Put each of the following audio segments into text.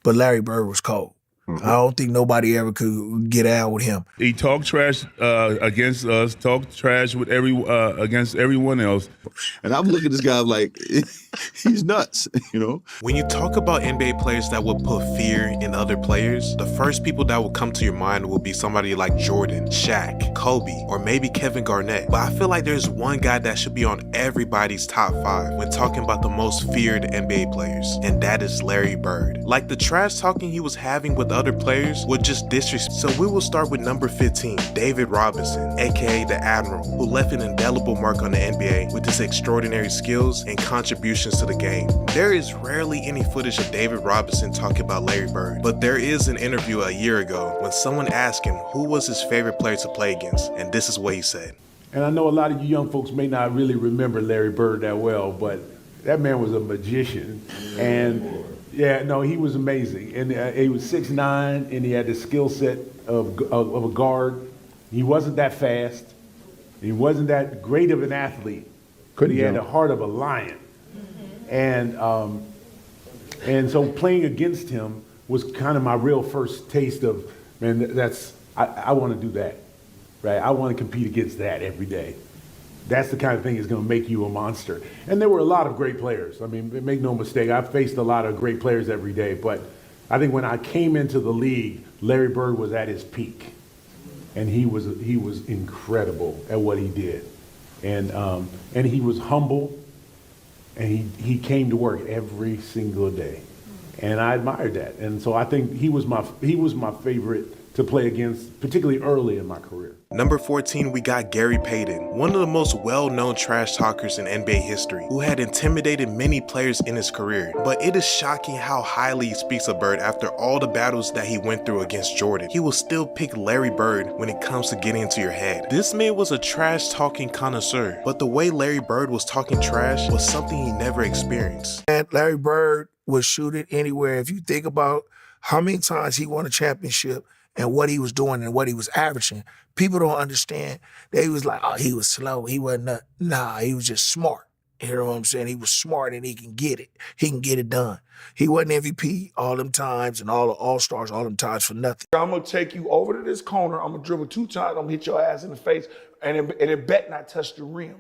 but Larry Bird was cold. I don't think nobody ever could get out with him. He talked trash against us, talked trash with against everyone else. And I'm looking at this guy like, he's nuts, you know? When you talk about NBA players that would put fear in other players, the first people that will come to your mind will be somebody like Jordan, Shaq, Kobe, or maybe Kevin Garnett. But I feel like there's one guy that should be on everybody's top 5 when talking about the most feared NBA players, and that is Larry Bird. Like the trash talking he was having with other players would just disrespect. So we will start with number 15, David Robinson, aka the Admiral, who left an indelible mark on the NBA with his extraordinary skills and contributions to the game. There is rarely any footage of David Robinson talking about Larry Bird, but there is an interview a year ago when someone asked him who was his favorite player to play against, and this is what he said. And I know a lot of you young folks may not really remember Larry Bird that well, but that man was a magician. And yeah, no, he was amazing. And he was 6'9", and he had the skill set of a guard. He wasn't that fast. He wasn't that great of an athlete, but he had the heart of a lion. And so playing against him was kind of my real first taste of, man, I want to do that, right? I want to compete against that every day. That's the kind of thing that's going to make you a monster. And there were a lot of great players. I mean, make no mistake, I've faced a lot of great players every day, but I think when I came into the league, Larry Bird was at his peak. And he was incredible at what he did. And he was humble, and he came to work every single day. And I admired that. And so I think he was my favorite to play against, particularly early in my career. Number 14, we got Gary Payton, one of the most well-known trash talkers in NBA history, who had intimidated many players in his career. But it is shocking how highly he speaks of Bird after all the battles that he went through against Jordan. He will still pick Larry Bird when it comes to getting into your head. This man was a trash-talking connoisseur, but the way Larry Bird was talking trash was something he never experienced. And Larry Bird would shoot it anywhere. If you think about how many times he won a championship and what he was doing and what he was averaging, people don't understand. They was like, oh, he was slow. He wasn't, nah, he was just smart. You know what I'm saying? He was smart and he can get it. He can get it done. He wasn't MVP all them times and all the All-Stars all them times for nothing. I'm going to take you over to this corner. I'm going to dribble 2 times. I'm going to hit your ass in the face, and it bet not touch the rim.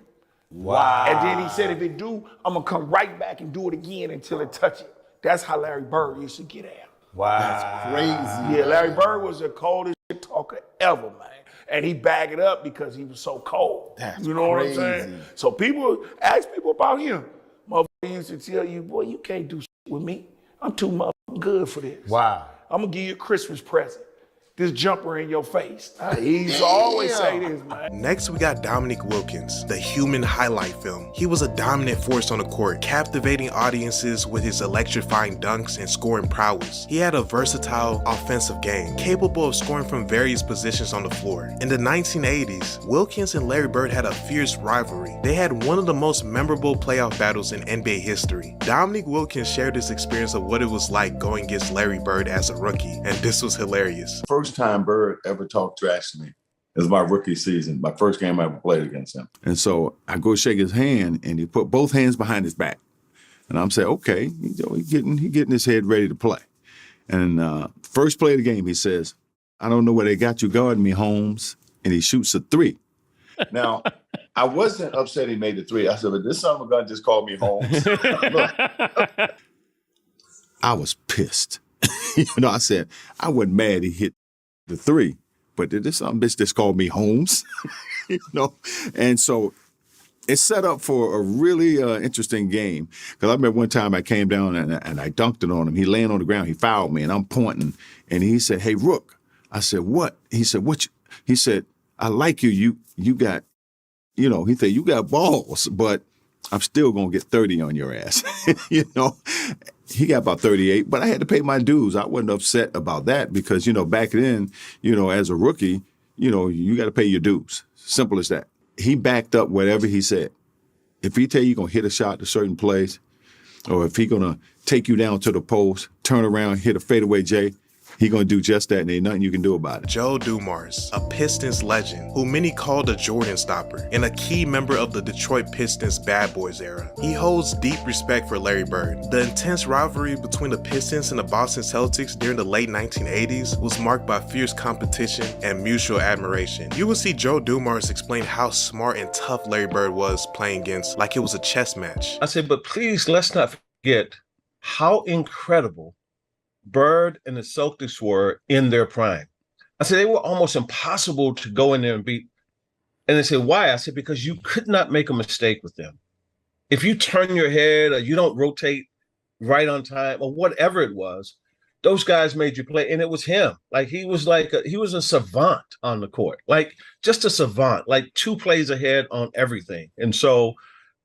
Wow. And then he said, if it do, I'm going to come right back and do it again until it touch it. That's how Larry Bird used to get out. Wow. That's crazy. Yeah, Larry Bird was the coldest shit talker ever, man. And he bagged it up because he was so cold. That's you know crazy. what I'm saying? So people, ask people about him. Motherfucker used to tell you, boy, you can't do shit with me. I'm too motherfucking good for this. Wow. I'm going to give you a Christmas present. This jumper in your face. He used to always say this, man. Next, we got Dominique Wilkins, the human highlight film. He was a dominant force on the court, captivating audiences with his electrifying dunks and scoring prowess. He had a versatile offensive game, capable of scoring from various positions on the floor. In the 1980s, Wilkins and Larry Bird had a fierce rivalry. They had one of the most memorable playoff battles in NBA history. Dominique Wilkins shared his experience of what it was like going against Larry Bird as a rookie, and this was hilarious. First time Bird ever talked trash to me. It was my rookie season, my first game I ever played against him. And so I go shake his hand, and he put both hands behind his back. And I'm saying, okay, he getting his head ready to play. And first play of the game, he says, I don't know where they got you guarding me, Holmes. And he shoots a 3. Now, I wasn't upset he made the 3. I said, but this son of a gun just called me Holmes. Look. I was pissed. I said, I wasn't mad he hit the 3, but this some bitch just called me Holmes, And so it set up for a really interesting game. Because I remember one time I came down and I dunked it on him. He laying on the ground. He fouled me, and I'm pointing. And he said, hey, Rook. I said, what? He said, what? He said, I like you. You got, he said, you got balls, but I'm still going to get 30 on your ass. He got about 38, but I had to pay my dues. I wasn't upset about that because, back then, as a rookie, you got to pay your dues. Simple as that. He backed up whatever he said. If he tell you going to hit a shot to a certain place, or if he going to take you down to the post, turn around, hit a fadeaway J, he gonna do just that, and ain't nothing you can do about it. Joe Dumars, a Pistons legend who many called a Jordan stopper and a key member of the Detroit Pistons bad boys era. He holds deep respect for Larry Bird. The intense rivalry between the Pistons and the Boston Celtics during the late 1980s was marked by fierce competition and mutual admiration. You will see Joe Dumars explain how smart and tough Larry Bird was playing against like it was a chess match. I said, but please let's not forget how incredible Bird and the Celtics were in their prime. I said, they were almost impossible to go in there and beat. And they said, why? I said, because you could not make a mistake with them. If you turn your head or you don't rotate right on time or whatever it was, those guys made you play. And it was him. Like he was a savant on the court, like just a savant, like 2 plays ahead on everything. And so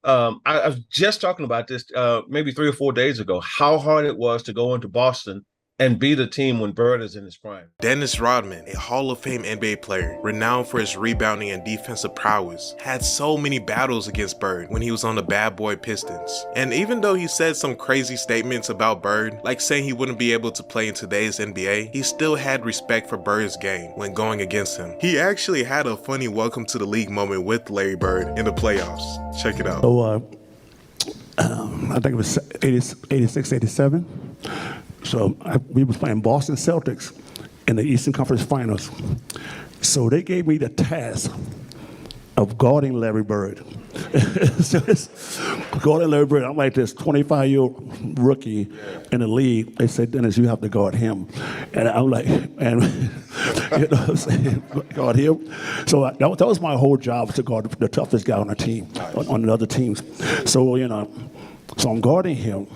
I was just talking about this maybe 3 or 4 days ago, how hard it was to go into Boston and beat a team when Bird is in his prime. Dennis Rodman, a Hall of Fame NBA player, renowned for his rebounding and defensive prowess, had so many battles against Bird when he was on the bad boy Pistons. And even though he said some crazy statements about Bird, like saying he wouldn't be able to play in today's NBA, he still had respect for Bird's game when going against him. He actually had a funny welcome to the league moment with Larry Bird in the playoffs. Check it out. So I think it was 86, 87. So we was playing Boston Celtics in the Eastern Conference Finals. So they gave me the task of guarding Larry Bird. So it's guarding Larry Bird. I'm like this 25-year-old rookie in the league. They said, Dennis, you have to guard him. And I'm like, and you know what I'm saying, guard him. So that was my whole job, to guard the toughest guy on the team, on the other teams. So, you know, so I'm guarding him.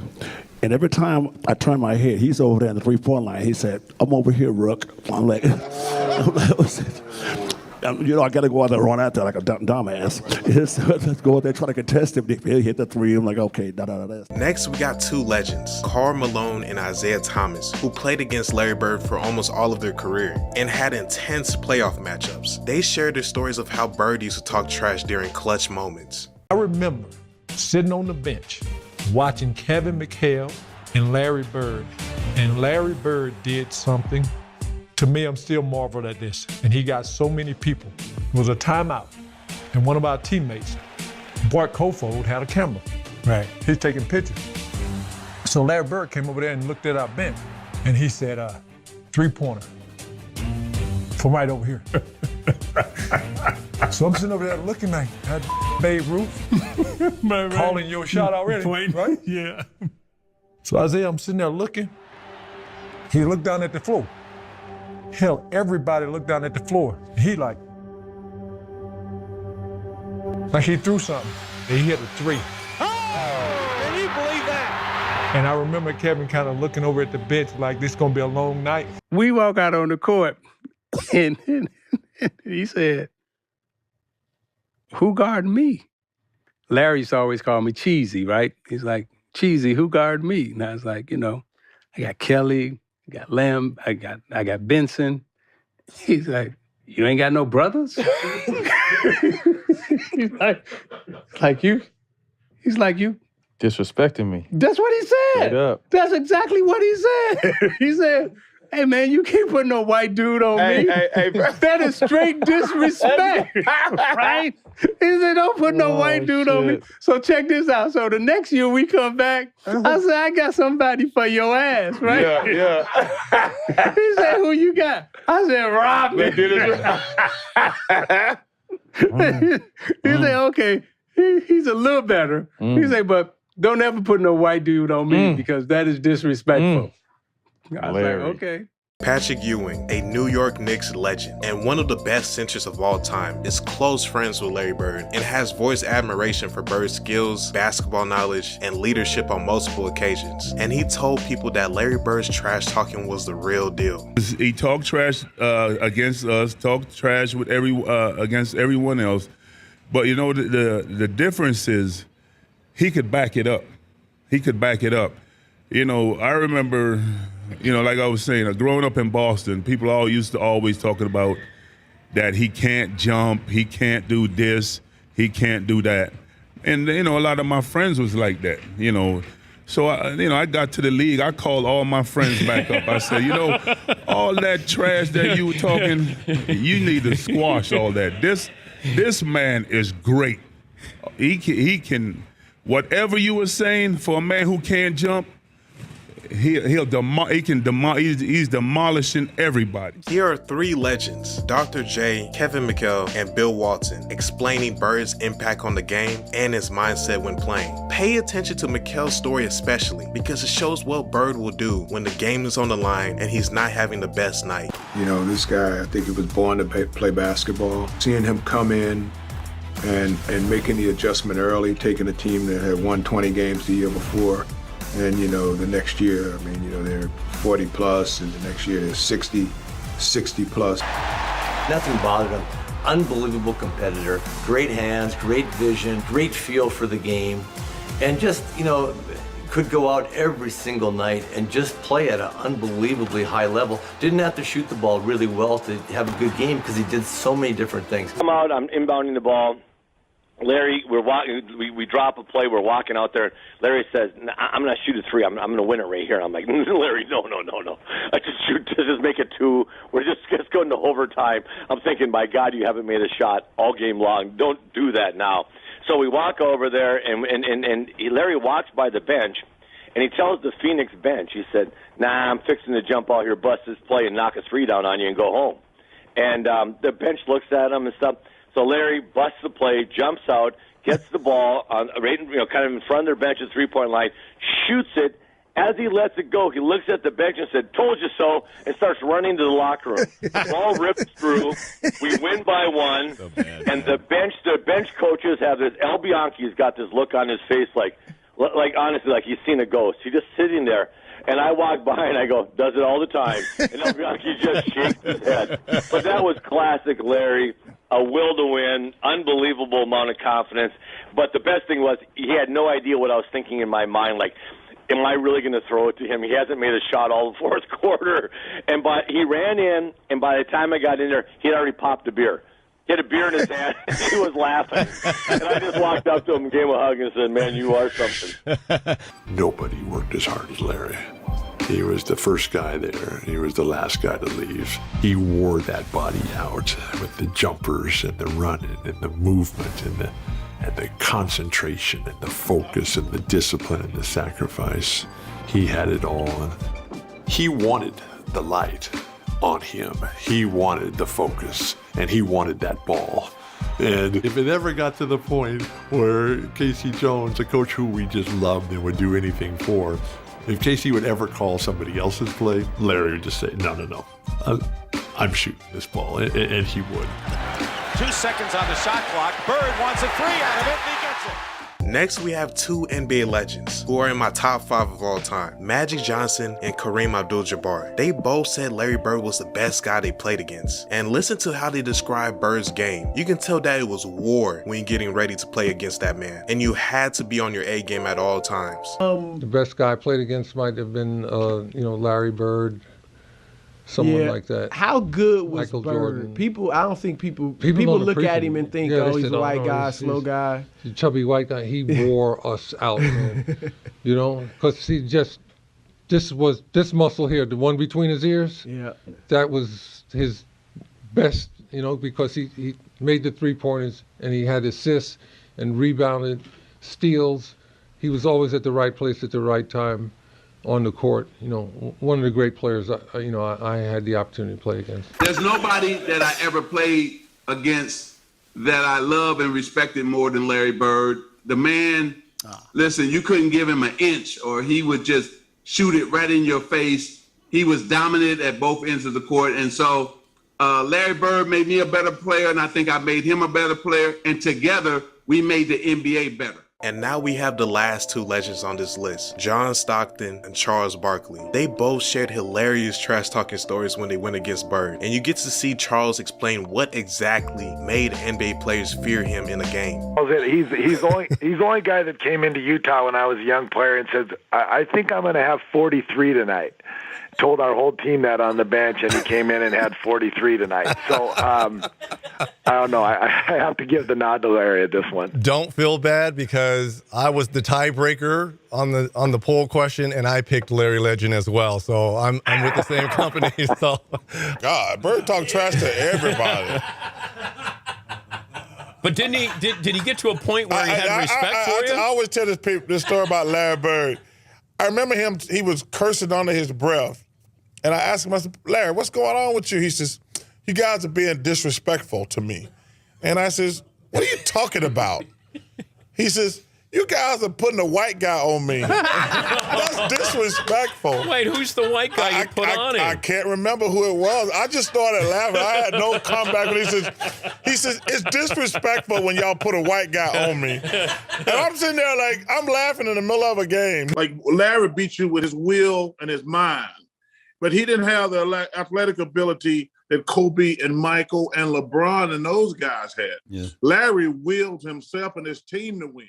And every time I turn my head, he's over there in the 3-point line. He said, I'm over here, Rook. I'm like, you know, I got to go out there and run out there like a dumbass. Let's go out there, try to contest him. If he hit the 3, I'm like, okay, da-da-da-da. Next, we got 2 legends, Karl Malone and Isaiah Thomas, who played against Larry Bird for almost all of their career and had intense playoff matchups. They shared their stories of how Bird used to talk trash during clutch moments. I remember sitting on the bench watching Kevin McHale and Larry Bird. And Larry Bird did something. To me, I'm still marveled at this. And he got so many people. It was a timeout. And one of our teammates, Bart Kofold, had a camera. Right. He's taking pictures. So Larry Bird came over there and looked at our bench. And he said, 3-pointer from right over here. So I'm sitting over there looking like that Babe Ruth calling your shot already, right? Yeah. So Isaiah, I'm sitting there looking. He looked down at the floor. Hell, everybody looked down at the floor. He like he threw something. And he hit a 3. Oh, can you believe that? And I remember Kevin kind of looking over at the bench like this gonna be a long night. We walk out on the court and he said, who guarded me? Larry used to always call me Cheesy, right? He's like, Cheesy, who guarded me? And I was like, you know, I got Kelly, I got Lamb, I got Benson. He's like, you ain't got no brothers? He's like you. He's like you. Disrespecting me. That's what he said. Straight up. That's exactly what he said. He said, hey, man, you can't put no white dude on me. Hey, that is straight disrespect, right? He said, don't put no white dude on me. So check this out. So the next year we come back, I said, I got somebody for your ass, right? Yeah. He said, who you got? I said, Rodman. He said, okay, he's a little better. He said, but don't ever put no white dude on me because that is disrespectful. I was like, okay. Patrick Ewing, a New York Knicks legend and one of the best centers of all time, is close friends with Larry Bird and has voiced admiration for Bird's skills, basketball knowledge, and leadership on multiple occasions. And he told people that Larry Bird's trash talking was the real deal. He talked trash against us, talked trash with against everyone else. But you know, the difference is he could back it up. He could back it up. You know, I remember, you know, like I was saying, growing up in Boston, people all used to always talking about that he can't jump, he can't do this, he can't do that. And, you know, a lot of my friends was like that, you know. So, I got to the league. I called all my friends back up. I said, all that trash that you were talking, you need to squash all that. This man is great. He can, whatever you were saying for a man who can't jump, he's demolishing everybody. Here are three legends, Dr. J, Kevin McHale, and Bill Walton, explaining Bird's impact on the game and his mindset when playing. Pay attention to McHale's story especially, because it shows what Bird will do when the game is on the line and he's not having the best night. This guy, I think he was born to play basketball. Seeing him come in and making the adjustment early, taking a team that had won 20 games the year before, and, the next year, they're 40 plus, and the next year they're 60 plus. Nothing bothered him. Unbelievable competitor, great hands, great vision, great feel for the game, and just, could go out every single night and just play at an unbelievably high level. Didn't have to shoot the ball really well to have a good game because he did so many different things. I'm out, I'm inbounding the ball. Larry, we're walking. We drop a play. We're walking out there. Larry says, "I'm going to shoot a three. I'm going to win it right here." And I'm like, "Larry, no. I just make it two. We're just going to overtime." I'm thinking, "My God, you haven't made a shot all game long. Don't do that now." So we walk over there, and Larry walks by the bench, and he tells the Phoenix bench, he said, "Nah, I'm fixing to jump out here, bust this play, and knock a three down on you and go home." And the bench looks at him and stuff. So Larry busts the play, jumps out, gets the ball on kind of in front of their bench at three-point line, shoots it. As he lets it go, he looks at the bench and said, "Told you so," and starts running to the locker room. Ball rips through. We win by one, and the bench coaches have this. El Bianchi's got this look on his face, like honestly, like he's seen a ghost. He's just sitting there. And I walk by and I go, "Does it all the time." And El Bianchi just shakes his head. But that was classic Larry. A will to win, unbelievable amount of confidence. But the best thing was he had no idea what I was thinking in my mind. Like, am I really going to throw it to him? He hasn't made a shot all the fourth quarter. But he ran in, and by the time I got in there, he had already popped a beer. He had a beer in his hand. He was laughing. And I just walked up to him and gave him a hug and said, "Man, you are something." Nobody worked as hard as Larry. He was the first guy there. He was the last guy to leave. He wore that body out with the jumpers and the running and the movement and the concentration and the focus and the discipline and the sacrifice. He had it all. He wanted the light on him. He wanted the focus, and he wanted that ball. And if it ever got to the point where Casey Jones, a coach who we just loved and would do anything for, if Casey would ever call somebody else's play, Larry would just say, no, I'm shooting this ball, and he would. 2 seconds on the shot clock. Bird wants a three out of it, and he gets it. Next, we have two NBA legends who are in my top 5 of all time, Magic Johnson and Kareem Abdul-Jabbar. They both said Larry Bird was the best guy they played against. And listen to how they describe Bird's game. You can tell that it was war when getting ready to play against that man. And you had to be on your A game at all times. The best guy I played against might have been, Larry Bird. Someone like that. How good was Michael Bird? Jordan. I don't think people look at him and think, he's a white guy, slow guy. He's a chubby white guy. He wore us out, man. Because this muscle here, the one between his ears, that was his best, because he made the three-pointers and he had assists and rebounded, steals. He was always at the right place at the right time. On the court, one of the great players, I had the opportunity to play against. There's nobody that I ever played against that I love and respected more than Larry Bird. The man, listen, you couldn't give him an inch or he would just shoot it right in your face. He was dominant at both ends of the court. And so Larry Bird made me a better player, and I think I made him a better player. And together, we made the NBA better. And now we have the last two legends on this list, John Stockton and Charles Barkley. They both shared hilarious trash-talking stories when they went against Bird. And you get to see Charles explain what exactly made NBA players fear him in a game. He's the only guy that came into Utah when I was a young player and said, I think I'm going to have 43 tonight. Told our whole team that on the bench, and he came in and had 43 tonight. So don't know. I have to give the nod to Larry at this one. Don't feel bad because I was the tiebreaker on the poll question, and I picked Larry Legend as well. So I'm with the same company. So God, Bird talk trash to everybody. But did he get to a point where he had respect for you? I always tell this story about Larry Bird. I remember him, he was cursing under his breath. And I asked him, I said, Larry, what's going on with you? He says, you guys are being disrespectful to me. And I says, what are you talking about? He says, you guys are putting a white guy on me. That's disrespectful. Wait, who's the white guy you put on him? I can't remember who it was. I just started laughing. I had no comeback. But he says, it's disrespectful when y'all put a white guy on me. And I'm sitting there like, I'm laughing in the middle of a game. Like, Larry beat you with his will and his mind. But he didn't have the athletic ability that Kobe and Michael and LeBron and those guys had. Yeah. Larry willed himself and his team to win.